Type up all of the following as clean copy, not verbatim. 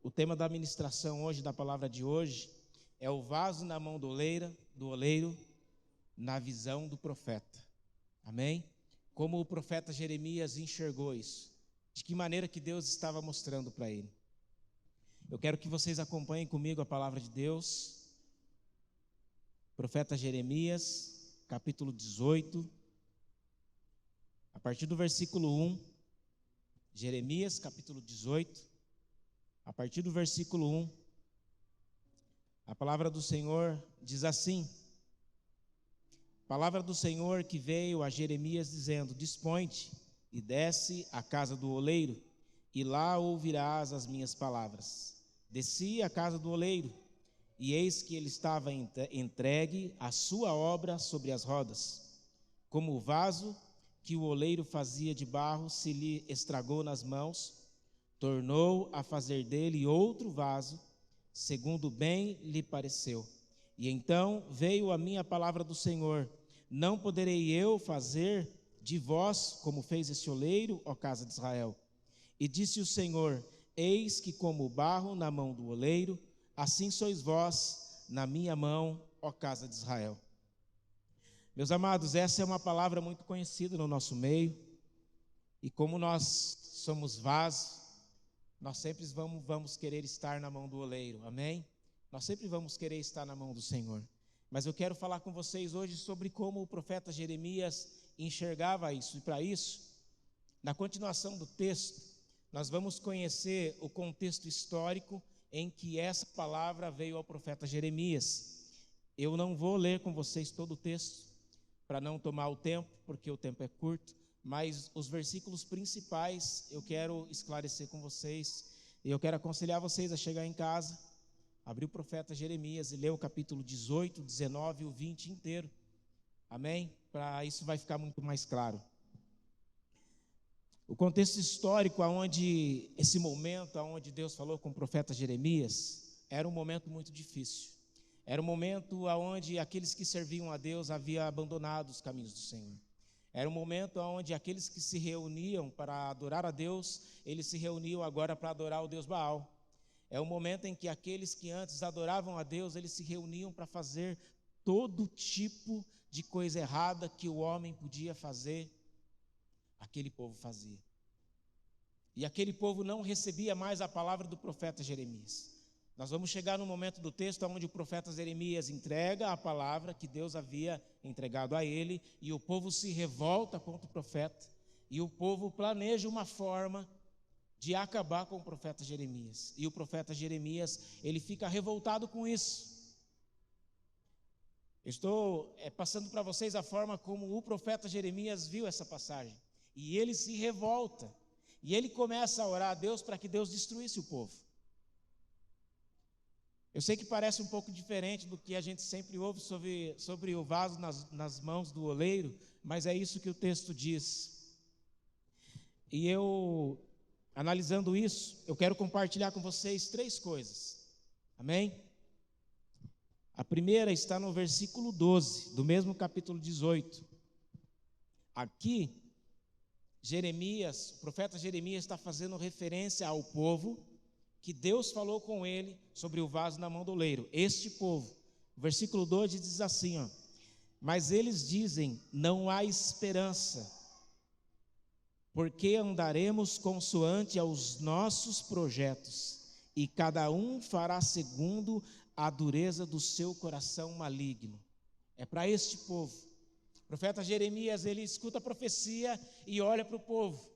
O tema da ministração hoje, da palavra de hoje, é o vaso na mão do oleiro, na visão do profeta. Amém? Como o profeta Jeremias enxergou isso. De que maneira que Deus estava mostrando para ele. Eu quero que vocês acompanhem comigo a palavra de Deus. Profeta Jeremias, capítulo 18, a partir do versículo 1. Jeremias, capítulo 18, a partir do versículo 1. A palavra do Senhor diz assim: palavra do Senhor que veio a Jeremias dizendo: dispõe-te e desce à casa do oleiro, e lá ouvirás as minhas palavras. Desci à casa do oleiro, e eis que ele estava entregue à sua obra sobre as rodas. Como o vaso que o oleiro fazia de barro se lhe estragou nas mãos, tornou a fazer dele outro vaso, segundo bem lhe pareceu. E então veio a minha palavra do Senhor: não poderei eu fazer de vós como fez esse oleiro, ó casa de Israel? E disse o Senhor: eis que como o barro na mão do oleiro, assim sois vós na minha mão, ó casa de Israel. Meus amados, essa é uma palavra muito conhecida no nosso meio, e como nós somos vasos, nós sempre vamos querer estar na mão do oleiro, amém? Nós sempre vamos querer estar na mão do Senhor. Mas eu quero falar com vocês hoje sobre como o profeta Jeremias enxergava isso. E para isso, na continuação do texto, nós vamos conhecer o contexto histórico em que essa palavra veio ao profeta Jeremias. Eu não vou ler com vocês todo o texto, para não tomar o tempo, porque o tempo é curto, mas os versículos principais eu quero esclarecer com vocês, e eu quero aconselhar vocês a chegar em casa, abrir o profeta Jeremias e ler o capítulo 18, 19 e o 20 inteiro, amém? Para isso vai ficar muito mais claro. O contexto histórico, onde esse momento, onde Deus falou com o profeta Jeremias, era um momento muito difícil. Era um momento onde aqueles que serviam a Deus haviam abandonado os caminhos do Senhor. Era um momento onde aqueles que se reuniam para adorar a Deus, eles se reuniam agora para adorar o Deus Baal. É um momento em que aqueles que antes adoravam a Deus, eles se reuniam para fazer todo tipo de coisa errada que o homem podia fazer, aquele povo fazia. E aquele povo não recebia mais a palavra do profeta Jeremias. Nós vamos chegar no momento do texto onde o profeta Jeremias entrega a palavra que Deus havia entregado a ele, e o povo se revolta contra o profeta, e o povo planeja uma forma de acabar com o profeta Jeremias. E o profeta Jeremias, ele fica revoltado com isso. Eu estou passando para vocês a forma como o profeta Jeremias viu essa passagem. E ele se revolta, e ele começa a orar a Deus para que Deus destruísse o povo. Eu sei que parece um pouco diferente do que a gente sempre ouve sobre o vaso nas mãos do oleiro, mas é isso que o texto diz. E eu, analisando isso, eu quero compartilhar com vocês 3 coisas, amém? A primeira está no versículo 12, do mesmo capítulo 18. Aqui, Jeremias, o profeta Jeremias está fazendo referência ao povo que Deus falou com ele sobre o vaso na mão do oleiro. Este povo, o versículo 12 diz assim, ó: mas eles dizem, não há esperança, porque andaremos consoante aos nossos projetos, e cada um fará segundo a dureza do seu coração maligno. É para este povo. O profeta Jeremias, ele escuta a profecia e olha para o povo.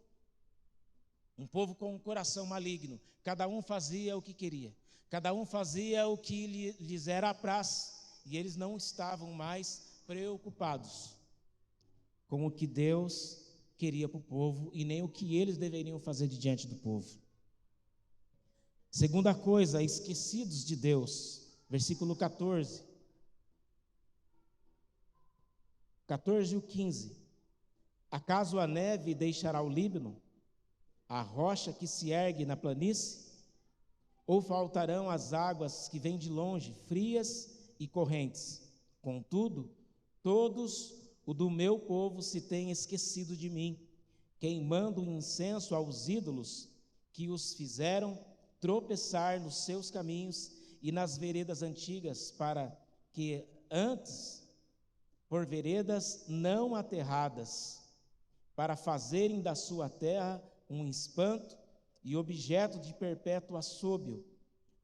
Um povo com um coração maligno. Cada um fazia o que queria. Cada um fazia o que lhes era apraz. E eles não estavam mais preocupados com o que Deus queria para o povo e nem o que eles deveriam fazer diante do povo. Segunda coisa, esquecidos de Deus. Versículo 14. 14 e o 15. Acaso a neve deixará o Líbano? A rocha que se ergue na planície? Ou faltarão as águas que vêm de longe, frias e correntes? Contudo, todos o do meu povo se têm esquecido de mim, queimando incenso aos ídolos que os fizeram tropeçar nos seus caminhos e nas veredas antigas, para que antes, por veredas não aterradas, para fazerem da sua terra um espanto e objeto de perpétuo assobio.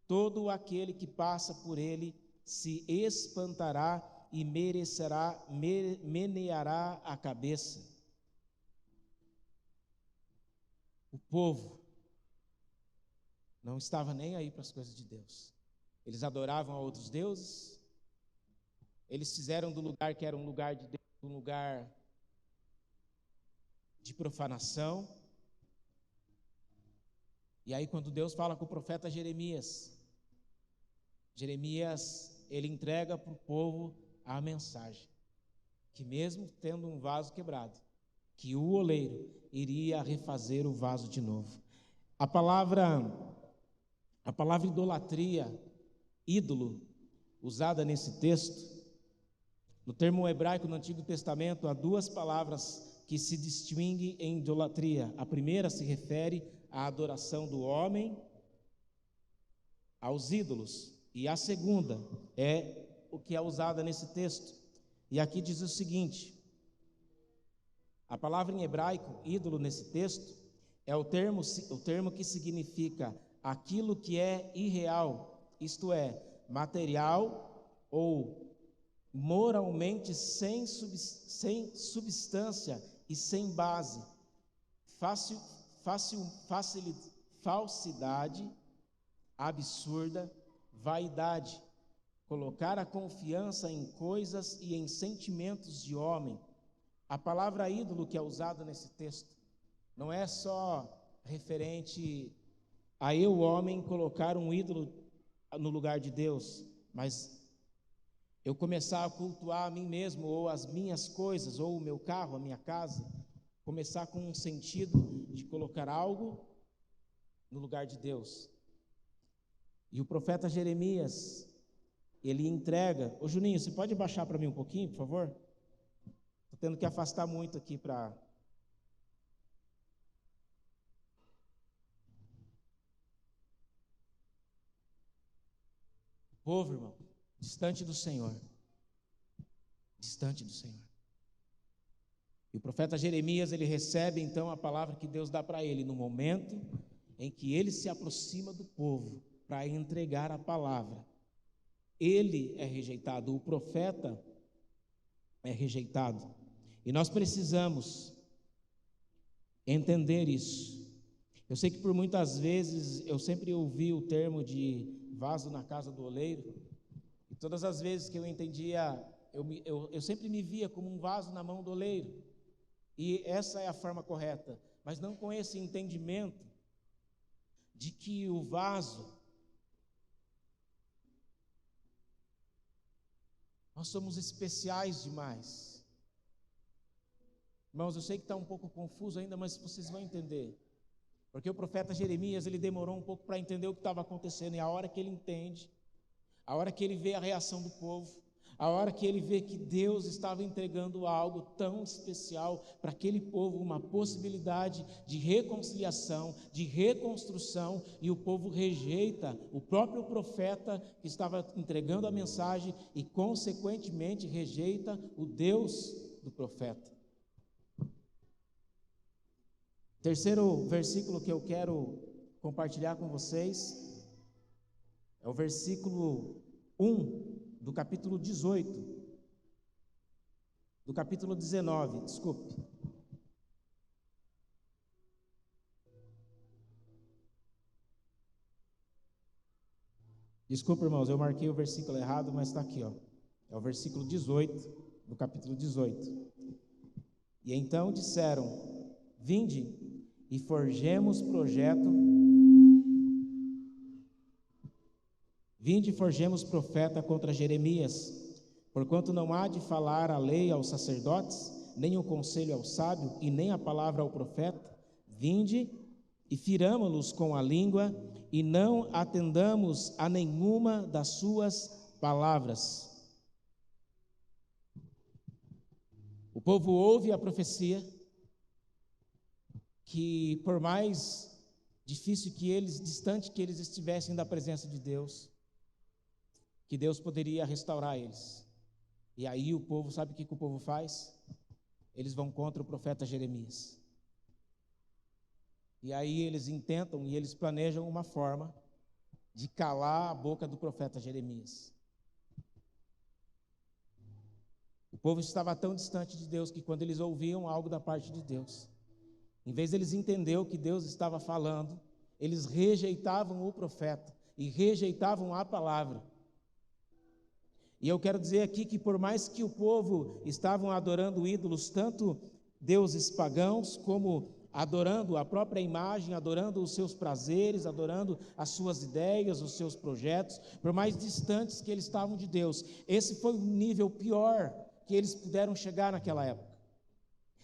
Todo aquele que passa por ele se espantará e meneará a cabeça. O povo não estava nem aí para as coisas de Deus. Eles adoravam a outros deuses. Eles fizeram do lugar que era um lugar de Deus um lugar de profanação. E aí, quando Deus fala com o profeta Jeremias, ele entrega para o povo a mensagem, que mesmo tendo um vaso quebrado, que o oleiro iria refazer o vaso de novo. A palavra idolatria, ídolo, usada nesse texto, no termo hebraico no Antigo Testamento, há duas palavras que se distinguem em idolatria. A primeira se refere à adoração do homem aos ídolos, e a segunda é o que é usada nesse texto. E aqui diz o seguinte: a palavra em hebraico, ídolo, nesse texto, é o termo que significa aquilo que é irreal, isto é, material ou moralmente sem substância e sem base, falsidade, absurda, vaidade, colocar a confiança em coisas e em sentimentos de homem. A palavra ídolo que é usada nesse texto não é só referente a eu, homem, colocar um ídolo no lugar de Deus, mas eu começar a cultuar a mim mesmo, ou as minhas coisas, ou o meu carro, a minha casa, começar com um sentido de colocar algo no lugar de Deus. E o profeta Jeremias, ele entrega... Ô Juninho, você pode baixar para mim um pouquinho, por favor? Estou tendo que afastar muito aqui para... O povo, irmão, distante do Senhor. Distante do Senhor. E o profeta Jeremias, ele recebe então a palavra que Deus dá para ele, no momento em que ele se aproxima do povo para entregar a palavra. Ele é rejeitado, o profeta é rejeitado. E nós precisamos entender isso. Eu sei que por muitas vezes eu sempre ouvi o termo de vaso na casa do oleiro, e todas as vezes que eu entendia, eu sempre me via como um vaso na mão do oleiro, e essa é a forma correta, mas não com esse entendimento de que o vaso, nós somos especiais demais. Irmãos, eu sei que está um pouco confuso ainda, mas vocês vão entender. Porque o profeta Jeremias, ele demorou um pouco para entender o que estava acontecendo, e a hora que ele entende, a hora que ele vê a reação do povo, a hora que ele vê que Deus estava entregando algo tão especial para aquele povo, uma possibilidade de reconciliação, de reconstrução, e o povo rejeita o próprio profeta que estava entregando a mensagem e, consequentemente, rejeita o Deus do profeta. Terceiro versículo que eu quero compartilhar com vocês é o versículo 1 do capítulo 18, do capítulo 19, desculpe. Desculpa, irmãos, eu marquei o versículo errado, mas está aqui, ó. É o versículo 18, do capítulo 18. E então disseram: vinde e forjemos profeta contra Jeremias, porquanto não há de falar a lei aos sacerdotes, nem o conselho ao sábio, e nem a palavra ao profeta. Vinde e firamo-los com a língua, e não atendamos a nenhuma das suas palavras. O povo ouve a profecia, que por mais difícil que eles, distante que eles estivessem da presença de Deus, que Deus poderia restaurar eles. E aí o povo, sabe o que o povo faz? Eles vão contra o profeta Jeremias. E aí eles intentam e eles planejam uma forma de calar a boca do profeta Jeremias. O povo estava tão distante de Deus que quando eles ouviam algo da parte de Deus, em vez de eles entenderem o que Deus estava falando, eles rejeitavam o profeta e rejeitavam a palavra. E eu quero dizer aqui que por mais que o povo estavam adorando ídolos, tanto deuses pagãos, como adorando a própria imagem, adorando os seus prazeres, adorando as suas ideias, os seus projetos, por mais distantes que eles estavam de Deus, esse foi o nível pior que eles puderam chegar naquela época.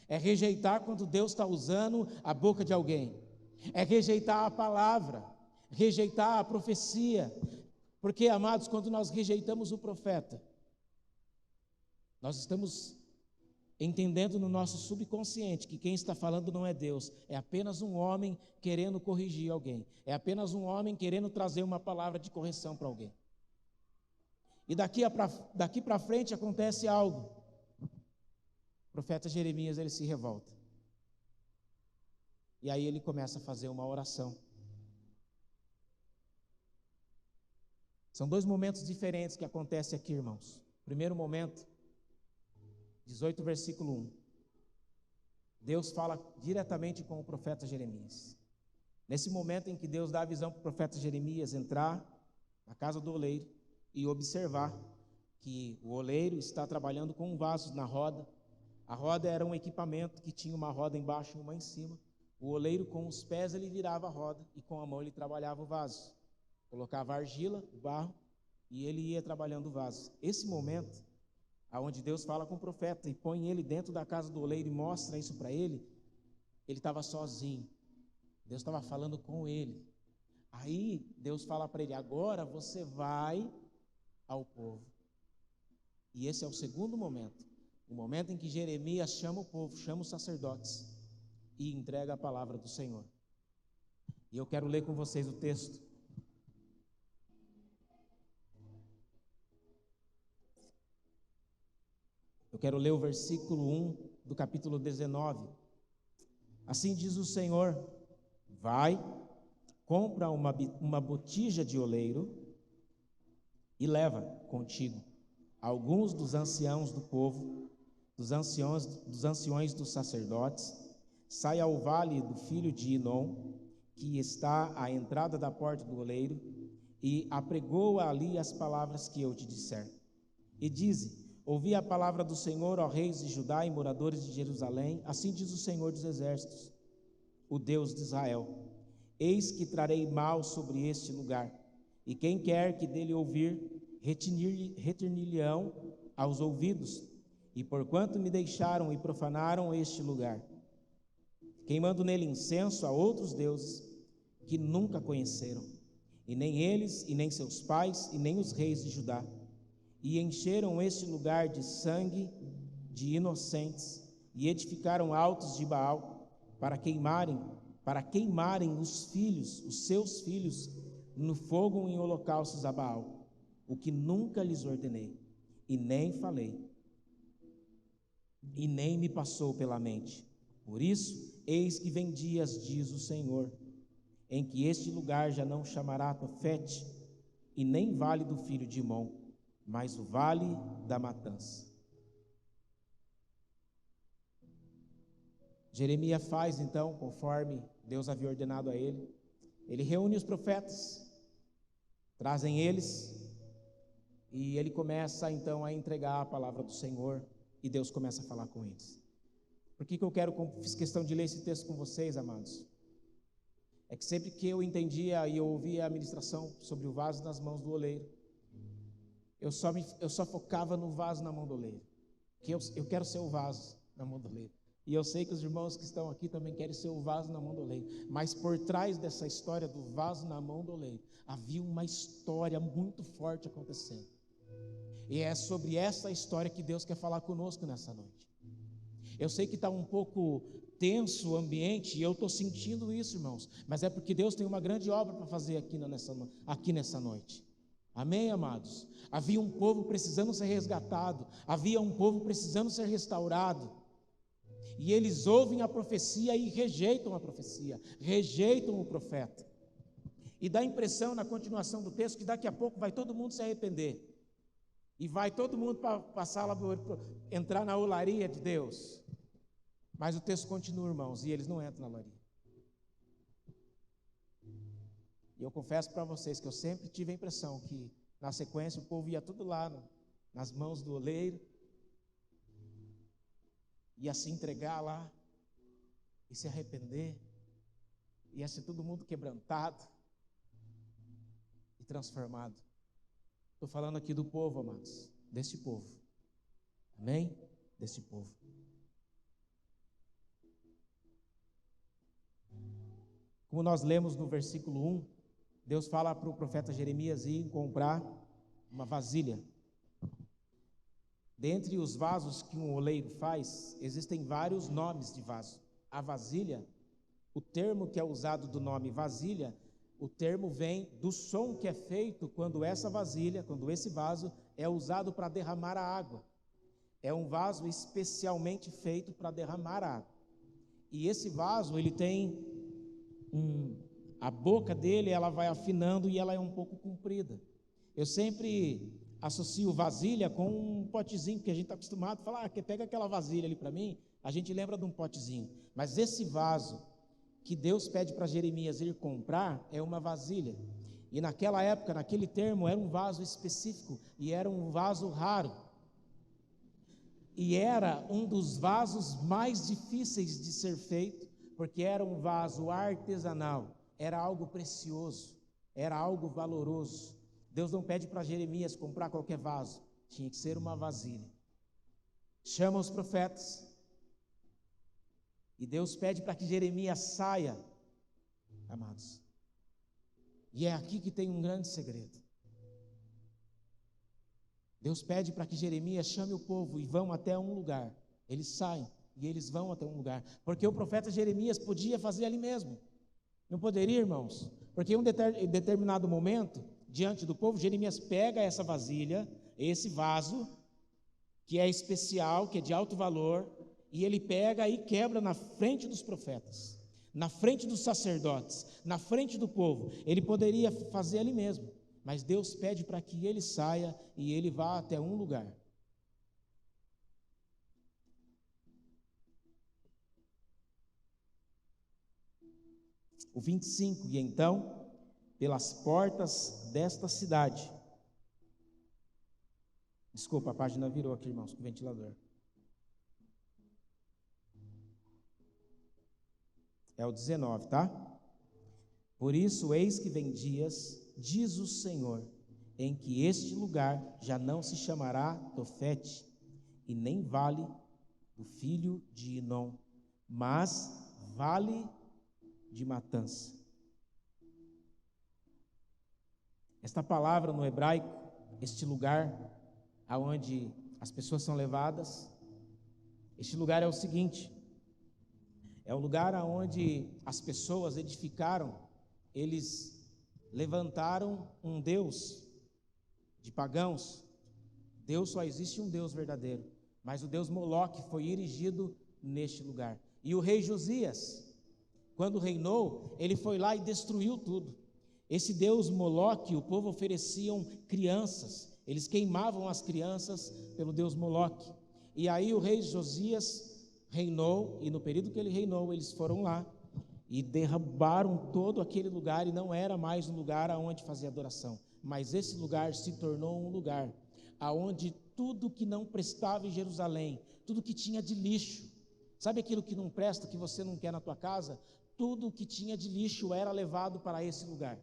É rejeitar quando Deus está usando a boca de alguém, é rejeitar a palavra, rejeitar a profecia. Porque, amados, quando nós rejeitamos o profeta, nós estamos entendendo no nosso subconsciente que quem está falando não é Deus, é apenas um homem querendo corrigir alguém, é apenas um homem querendo trazer uma palavra de correção para alguém. E daqui para frente acontece algo. O profeta Jeremias, ele se revolta. E aí ele começa a fazer uma oração. São dois momentos diferentes que acontecem aqui, irmãos. Primeiro momento, 18, versículo 1. Deus fala diretamente com o profeta Jeremias. Nesse momento em que Deus dá a visão para o profeta Jeremias entrar na casa do oleiro e observar que o oleiro está trabalhando com vasos na roda. A roda era um equipamento que tinha uma roda embaixo e uma em cima. O oleiro, com os pés, ele virava a roda e com a mão ele trabalhava o vaso. Colocava argila, o barro, e ele ia trabalhando o vaso. Esse momento, onde Deus fala com o profeta e põe ele dentro da casa do oleiro e mostra isso para ele estava sozinho. Deus estava falando com ele. Aí Deus fala para ele: agora você vai ao povo. E esse é o segundo momento. O momento em que Jeremias chama o povo, chama os sacerdotes e entrega a palavra do Senhor. E eu quero ler com vocês o texto. Eu quero ler o versículo 1 do capítulo 19. Assim diz o Senhor: vai, compra uma botija de oleiro e leva contigo alguns dos anciãos do povo, dos anciões dos sacerdotes, sai ao vale do filho de Inom, que está à entrada da porta do oleiro, e apregoa ali as palavras que eu te disser. E dize: ouvi a palavra do Senhor, ó reis de Judá e moradores de Jerusalém, assim diz o Senhor dos exércitos, o Deus de Israel: eis que trarei mal sobre este lugar, e quem quer que dele ouvir, retenir-lhe-ão aos ouvidos, e porquanto me deixaram e profanaram este lugar, queimando nele incenso a outros deuses que nunca conheceram, e nem eles, e nem seus pais, e nem os reis de Judá, e encheram este lugar de sangue de inocentes, e edificaram altos de Baal, para queimarem os seus filhos, no fogo em holocaustos a Baal, o que nunca lhes ordenei, e nem falei, e nem me passou pela mente. Por isso, eis que vem dias, diz o Senhor, em que este lugar já não chamará Tofete, e nem vale do filho de Imom, mas o vale da matança. Jeremias faz então, conforme Deus havia ordenado a ele. Ele reúne os profetas, trazem eles, e ele começa então a entregar a palavra do Senhor, e Deus começa a falar com eles. Por que eu fiz questão de ler esse texto com vocês, amados? É que sempre que eu entendia e eu ouvia a ministração sobre o vaso nas mãos do oleiro, eu só focava no vaso na mão do oleiro, que eu quero ser o vaso na mão do oleiro. E eu sei que os irmãos que estão aqui também querem ser o vaso na mão do oleiro. Mas por trás dessa história do vaso na mão do oleiro, havia uma história muito forte acontecendo. E é sobre essa história que Deus quer falar conosco nessa noite. Eu sei que está um pouco tenso o ambiente, e eu estou sentindo isso, irmãos, mas é porque Deus tem uma grande obra para fazer aqui nessa noite. Amém, amados? Havia um povo precisando ser resgatado, havia um povo precisando ser restaurado, e eles ouvem a profecia e rejeitam a profecia, rejeitam o profeta, e dá a impressão na continuação do texto que daqui a pouco vai todo mundo se arrepender, e vai todo mundo passar lá, entrar na olaria de Deus. Mas o texto continua, irmãos, e eles não entram na olaria. E eu confesso para vocês que eu sempre tive a impressão que, na sequência, o povo ia tudo lá, nas mãos do oleiro, ia se entregar lá, e se arrepender, ia ser todo mundo quebrantado e transformado. Estou falando aqui do povo, amados, desse povo. Amém? Desse povo. Como nós lemos no versículo 1, Deus fala para o profeta Jeremias ir comprar uma vasilha. Dentre os vasos que um oleiro faz, existem vários nomes de vaso. A vasilha, o termo que é usado do nome vasilha, o termo vem do som que é feito quando essa vasilha, quando esse vaso é usado para derramar a água. É um vaso especialmente feito para derramar a água. E esse vaso, ele tem a boca dele, ela vai afinando e ela é um pouco comprida. Eu sempre associo vasilha com um potezinho, porque a gente está acostumado a falar, pega aquela vasilha ali para mim, a gente lembra de um potezinho. Mas esse vaso que Deus pede para Jeremias ir comprar é uma vasilha. E naquela época, naquele termo, era um vaso específico e era um vaso raro. E era um dos vasos mais difíceis de ser feito, porque era um vaso artesanal, era algo precioso, era algo valoroso. Deus não pede para Jeremias comprar qualquer vaso, tinha que ser uma vasilha. Chama os profetas, e Deus pede para que Jeremias saia, amados. E é aqui que tem um grande segredo. Deus pede para que Jeremias chame o povo e vão até um lugar. Eles saem e eles vão até um lugar, porque o profeta Jeremias podia fazer ali mesmo. Não poderia, irmãos? Porque em um determinado momento, diante do povo, Jeremias pega essa vasilha, esse vaso, que é especial, que é de alto valor, e ele pega e quebra na frente dos profetas, na frente dos sacerdotes, na frente do povo. Ele poderia fazer ali mesmo, mas Deus pede para que ele saia e ele vá até um lugar. O 25, e então, pelas portas desta cidade. Desculpa, a página virou aqui, irmãos, com o ventilador. É o 19, tá? Por isso, eis que vem dias, diz o Senhor, em que este lugar já não se chamará Tofete, e nem vale do filho de Inom, mas vale de matança. Esta palavra no hebraico, este lugar aonde as pessoas são levadas, este lugar é o seguinte: é o lugar aonde as pessoas edificaram, eles levantaram um Deus de pagãos. Deus, só existe um Deus verdadeiro, mas o Deus Moloque foi erigido neste lugar. E o rei Josias, quando reinou, ele foi lá e destruiu tudo. Esse Deus Moloque, o povo ofereciam crianças, eles queimavam as crianças pelo Deus Moloque. E aí o rei Josias reinou, e no período que ele reinou, eles foram lá e derrubaram todo aquele lugar, e não era mais um lugar aonde fazer adoração, mas esse lugar se tornou um lugar aonde tudo que não prestava em Jerusalém, tudo que tinha de lixo, sabe aquilo que não presta, que você não quer na tua casa? Tudo que tinha de lixo era levado para esse lugar.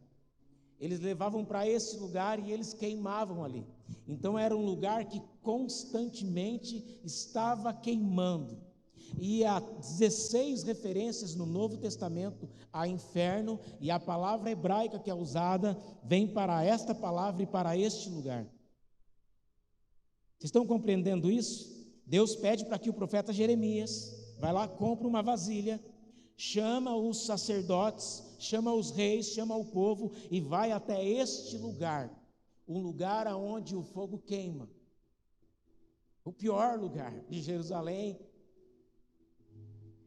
Eles levavam para esse lugar e eles queimavam ali. Então era um lugar que constantemente estava queimando. E há 16 referências no Novo Testamento a inferno, e a palavra hebraica que é usada vem para esta palavra e para este lugar. Vocês estão compreendendo isso? Deus pede para que o profeta Jeremias vai lá, compra uma vasilha, chama os sacerdotes, chama os reis, chama o povo e vai até este lugar, um lugar aonde o fogo queima, o pior lugar de Jerusalém,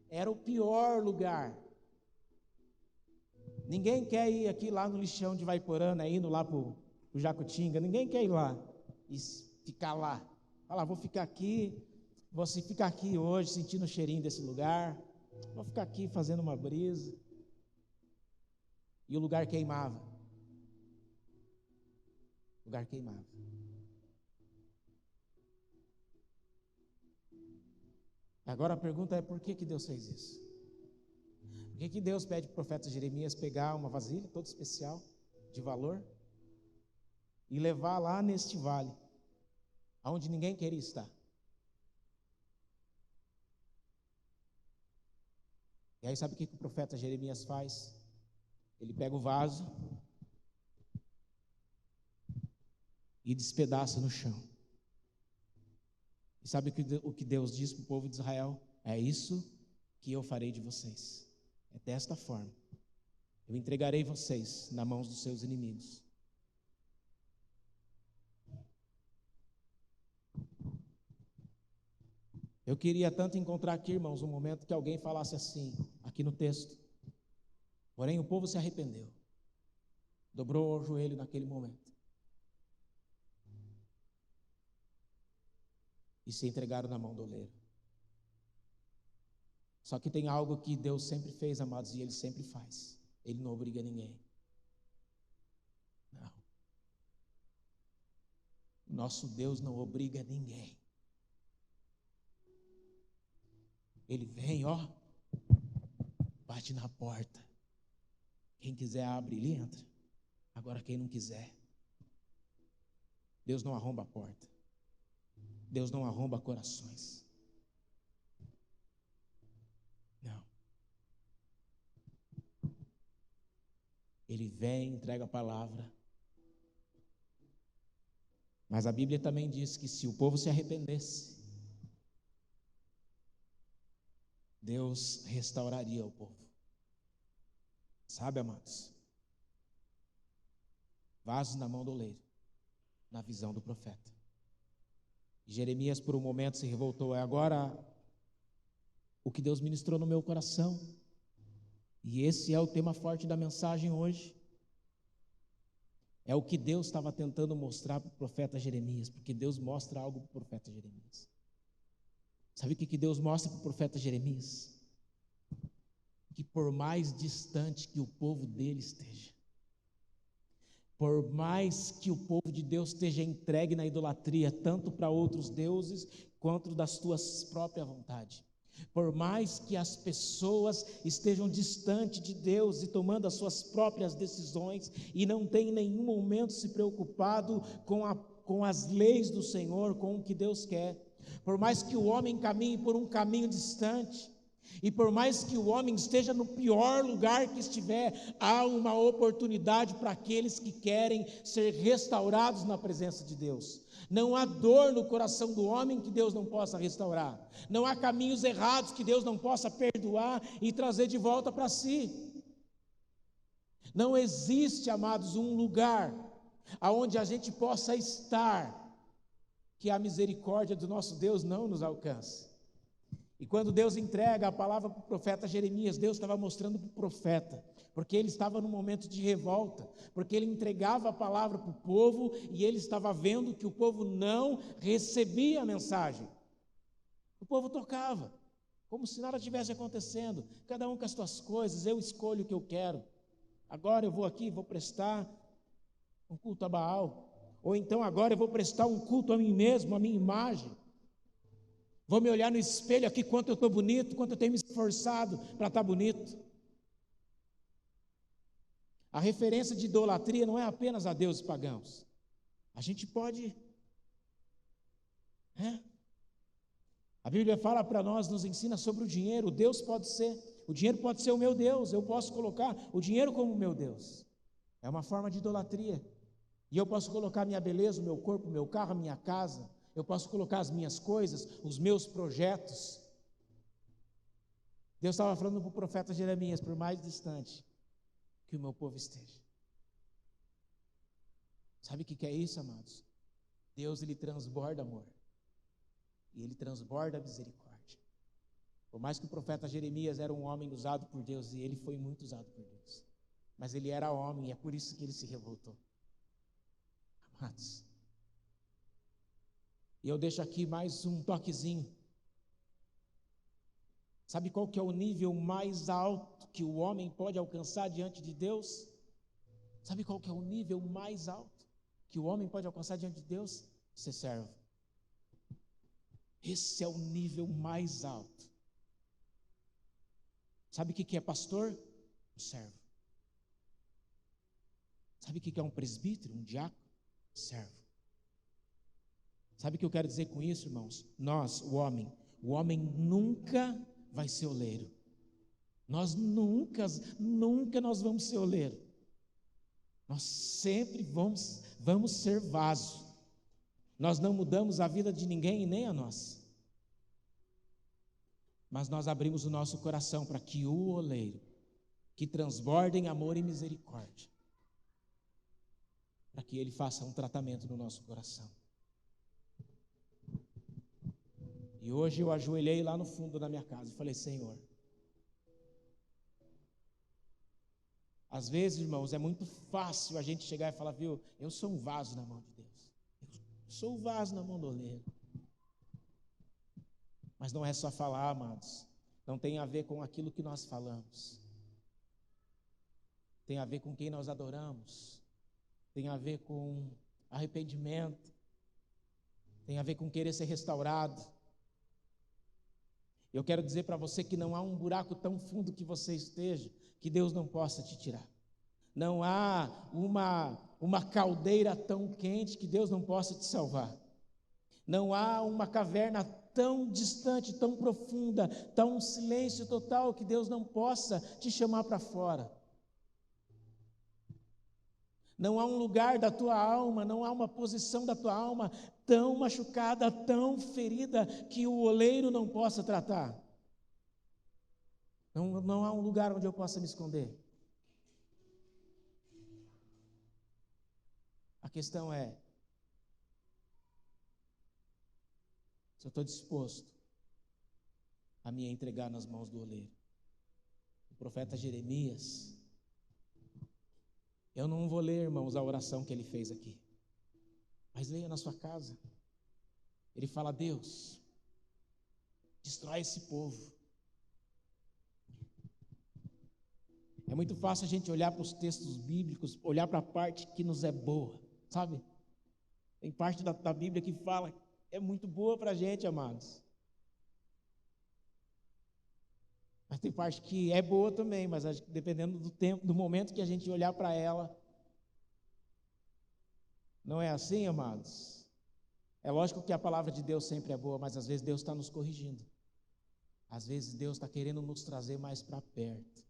era o pior lugar. Ninguém quer ir aqui lá no lixão de Vaiporana, indo lá para o Jacutinga, ninguém quer ir lá e ficar lá. Fala, vou ficar aqui, você ficar aqui hoje sentindo o cheirinho desse lugar, vou ficar aqui fazendo uma brisa. E o lugar queimava. O lugar queimava. Agora a pergunta é: por que Deus fez isso? Por que Deus pede para o profeta Jeremias pegar uma vasilha toda especial, de valor, e levar lá neste vale, aonde ninguém queria estar? E aí sabe o que o profeta Jeremias faz? Ele pega o vaso e despedaça no chão. E sabe o que Deus diz para o povo de Israel? É isso que eu farei de vocês. É desta forma. Eu entregarei vocês na mão dos seus inimigos. Eu queria tanto encontrar aqui, irmãos, um momento que alguém falasse assim, aqui no texto. Porém, o povo se arrependeu. Dobrou o joelho naquele momento. E se entregaram na mão do oleiro. Só que tem algo que Deus sempre fez, amados, e Ele sempre faz. Ele não obriga ninguém. Não. Nosso Deus não obriga ninguém. Ele vem, ó, bate na porta. Quem quiser abre, ele entra. Agora quem não quiser, Deus não arromba a porta. Deus não arromba corações. Não. Ele vem, entrega a palavra. Mas a Bíblia também diz que se o povo se arrependesse, Deus restauraria o povo. Sabe, amados? Vasos na mão do oleiro, na visão do profeta. Jeremias por um momento se revoltou. É agora o que Deus ministrou no meu coração. E esse é o tema forte da mensagem hoje. É o que Deus estava tentando mostrar para o profeta Jeremias, porque Deus mostra algo para o profeta Jeremias. Sabe o que Deus mostra para o profeta Jeremias? Que por mais distante que o povo dele esteja, por mais que o povo de Deus esteja entregue na idolatria, tanto para outros deuses, quanto das tuas próprias vontades, por mais que as pessoas estejam distante de Deus e tomando as suas próprias decisões, e não tem em nenhum momento se preocupado com as leis do Senhor, com o que Deus quer, por mais que o homem caminhe por um caminho distante, e por mais que o homem esteja no pior lugar que estiver, há uma oportunidade para aqueles que querem ser restaurados na presença de Deus. Não há dor no coração do homem que Deus não possa restaurar. Não há caminhos errados que Deus não possa perdoar e trazer de volta para si. Não existe, amados, um lugar aonde a gente possa estar que a misericórdia do nosso Deus não nos alcance. E quando Deus entrega a palavra para o profeta Jeremias, Deus estava mostrando para o profeta, porque ele estava num momento de revolta, porque ele entregava a palavra para o povo e ele estava vendo que o povo não recebia a mensagem. O povo tocava, como se nada tivesse acontecendo, cada um com as suas coisas, eu escolho o que eu quero. Agora eu vou aqui, vou prestar um culto a Baal, ou então agora eu vou prestar um culto a mim mesmo, a minha imagem. Vou me olhar no espelho aqui, quanto eu estou bonito, quanto eu tenho me esforçado para estar bonito. A referência de idolatria não é apenas a deuses pagãos. A gente pode... A Bíblia fala para nós, nos ensina sobre o dinheiro. O dinheiro pode ser o meu Deus. Eu posso colocar o dinheiro como meu Deus. É uma forma de idolatria. E eu posso colocar minha beleza, o meu corpo, o meu carro, a minha casa. Eu posso colocar as minhas coisas, os meus projetos. Deus estava falando para o profeta Jeremias: por mais distante que o meu povo esteja. Sabe o que é isso, amados? Deus, Ele transborda amor. E Ele transborda misericórdia. Por mais que o profeta Jeremias era um homem usado por Deus, e ele foi muito usado por Deus, mas ele era homem, e é por isso que ele se revoltou. Amados, e eu deixo aqui mais um toquezinho. Sabe qual que é o nível mais alto que o homem pode alcançar diante de Deus? Sabe qual que é o nível mais alto que o homem pode alcançar diante de Deus? Ser servo. Esse é o nível mais alto. Sabe o que é pastor? Um servo. Sabe o que é um presbítero, um diácono? Servo. Sabe o que eu quero dizer com isso, irmãos? Nós, o homem nunca vai ser oleiro. Nós nunca nós vamos ser oleiro. Nós sempre vamos ser vaso. Nós não mudamos a vida de ninguém e nem a nossa. Mas nós abrimos o nosso coração para que o oleiro, que transborda em amor e misericórdia, para que ele faça um tratamento no nosso coração. E hoje eu ajoelhei lá no fundo da minha casa e falei: Senhor, às vezes, irmãos, é muito fácil a gente chegar e falar: viu, eu sou um vaso na mão de Deus, eu sou um vaso na mão do oleiro. Mas não é só falar, amados, não tem a ver com aquilo que nós falamos, tem a ver com quem nós adoramos, tem a ver com arrependimento, tem a ver com querer ser restaurado. Eu quero dizer para você que não há um buraco tão fundo que você esteja, que Deus não possa te tirar. Não há uma caldeira tão quente que Deus não possa te salvar. Não há uma caverna tão distante, tão profunda, tão silêncio total que Deus não possa te chamar para fora. Não há um lugar da tua alma, não há uma posição da tua alma tão machucada, tão ferida, que o oleiro não possa tratar. Não há um lugar onde eu possa me esconder. A questão é, se eu estou disposto a me entregar nas mãos do oleiro. O profeta Jeremias, eu não vou ler, irmãos, a oração que ele fez aqui, mas leia na sua casa. Ele fala: Deus, destrói esse povo. É muito fácil a gente olhar para os textos bíblicos, olhar para a parte que nos é boa, sabe? Tem parte da Bíblia que fala, é muito boa para a gente, amados. Mas tem parte que é boa também, mas dependendo do tempo, do momento que a gente olhar para ela. Não é assim, amados? É lógico que a palavra de Deus sempre é boa, mas às vezes Deus está nos corrigindo. Às vezes Deus está querendo nos trazer mais para perto.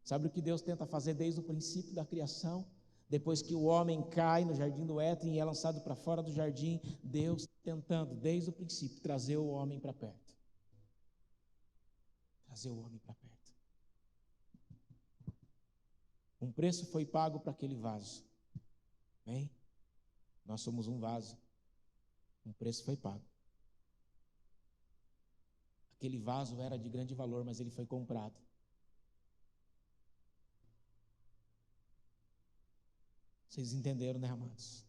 Sabe o que Deus tenta fazer desde o princípio da criação? Depois que o homem cai no jardim do Éden e é lançado para fora do jardim, Deus tentando, desde o princípio, trazer o homem para perto. Trazer o homem para perto. Um preço foi pago para aquele vaso. Amém? Nós somos um vaso. Um preço foi pago. Aquele vaso era de grande valor, mas ele foi comprado. Vocês entenderam, né, amados?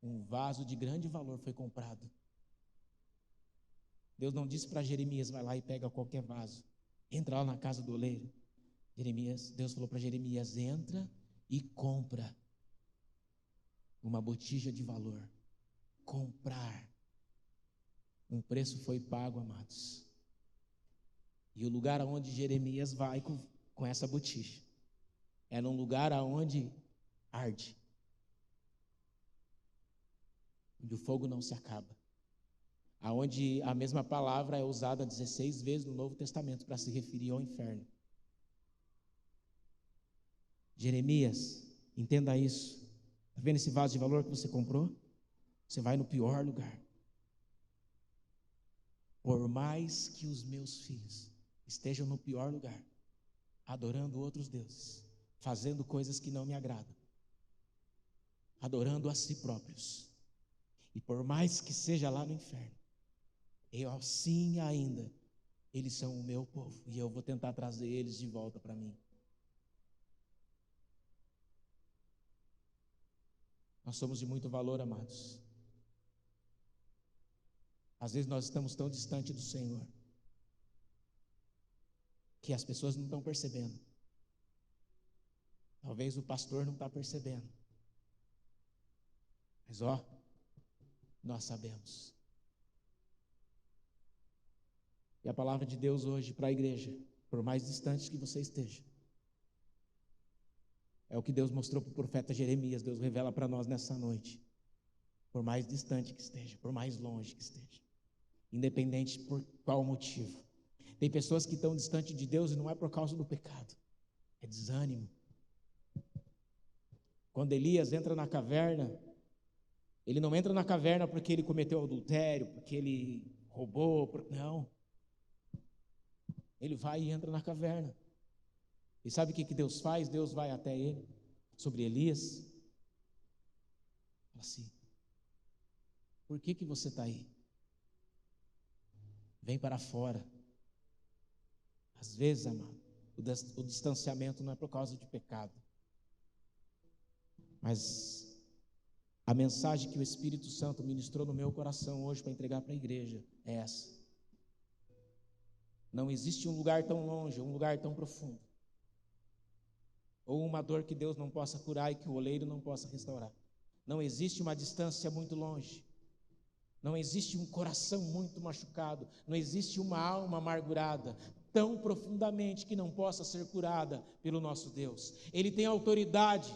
Um vaso de grande valor foi comprado. Deus não disse para Jeremias: vai lá e pega qualquer vaso. Entra lá na casa do oleiro. Deus falou para Jeremias: entra e compra uma botija de valor. Comprar. Um preço foi pago, amados. E o lugar aonde Jeremias vai com essa botija é num lugar aonde arde, onde o fogo não se acaba, aonde a mesma palavra é usada 16 vezes no Novo Testamento para se referir ao inferno. Jeremias, entenda isso. Está vendo esse vaso de valor que você comprou? Você vai no pior lugar. Por mais que os meus filhos estejam no pior lugar, adorando outros deuses, fazendo coisas que não me agradam, adorando a si próprios. E por mais que seja lá no inferno, eu assim ainda, eles são o meu povo, e eu vou tentar trazer eles de volta para mim. Nós somos de muito valor, amados. Às vezes nós estamos tão distante do Senhor, que as pessoas não estão percebendo. Talvez o pastor não está percebendo. Mas nós sabemos. E a palavra de Deus hoje para a igreja, por mais distante que você esteja, é o que Deus mostrou para o profeta Jeremias, Deus revela para nós nessa noite. Por mais distante que esteja, por mais longe que esteja, independente por qual motivo. Tem pessoas que estão distantes de Deus e não é por causa do pecado, é desânimo. Quando Elias entra na caverna, ele não entra na caverna porque ele cometeu adultério, porque ele roubou, não. Ele vai e entra na caverna. E sabe o que Deus faz? Deus vai até ele, sobre Elias. Fala assim: por que você está aí? Vem para fora. Às vezes, amado, o distanciamento não é por causa de pecado. Mas a mensagem que o Espírito Santo ministrou no meu coração hoje para entregar para a igreja é essa. Não existe um lugar tão longe, um lugar tão profundo, ou uma dor que Deus não possa curar e que o oleiro não possa restaurar. Não existe uma distância muito longe. Não existe um coração muito machucado. Não existe uma alma amargurada tão profundamente que não possa ser curada pelo nosso Deus. Ele tem autoridade.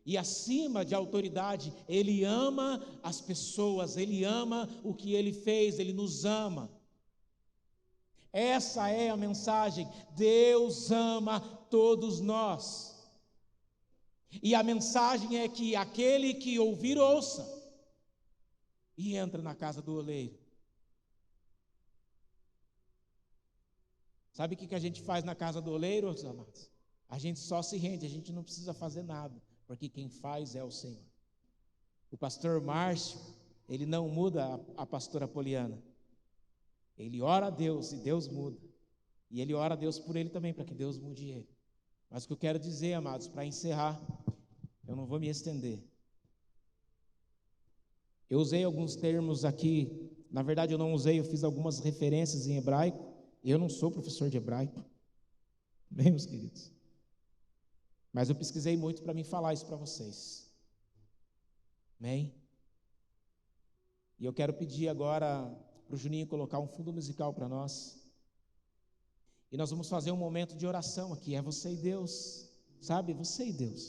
E acima de autoridade, Ele ama as pessoas, Ele ama o que Ele fez, Ele nos ama. Essa é a mensagem: Deus ama todos nós. E a mensagem é que aquele que ouvir, ouça, e entra na casa do oleiro. Sabe o que a gente faz na casa do oleiro, meus amados? A gente só se rende, a gente não precisa fazer nada, porque quem faz é o Senhor. O pastor Márcio, ele não muda a pastora Poliana. Ele ora a Deus e Deus muda. E ele ora a Deus por ele também, para que Deus mude ele. Mas o que eu quero dizer, amados, para encerrar, eu não vou me estender. Eu usei alguns termos aqui, na verdade eu não usei, eu fiz algumas referências em hebraico. Eu não sou professor de hebraico, bem, meus queridos. Mas eu pesquisei muito para mim falar isso para vocês. Amém? E eu quero pedir agora para o Juninho colocar um fundo musical para nós. E nós vamos fazer um momento de oração aqui, é você e Deus, sabe? Você e Deus.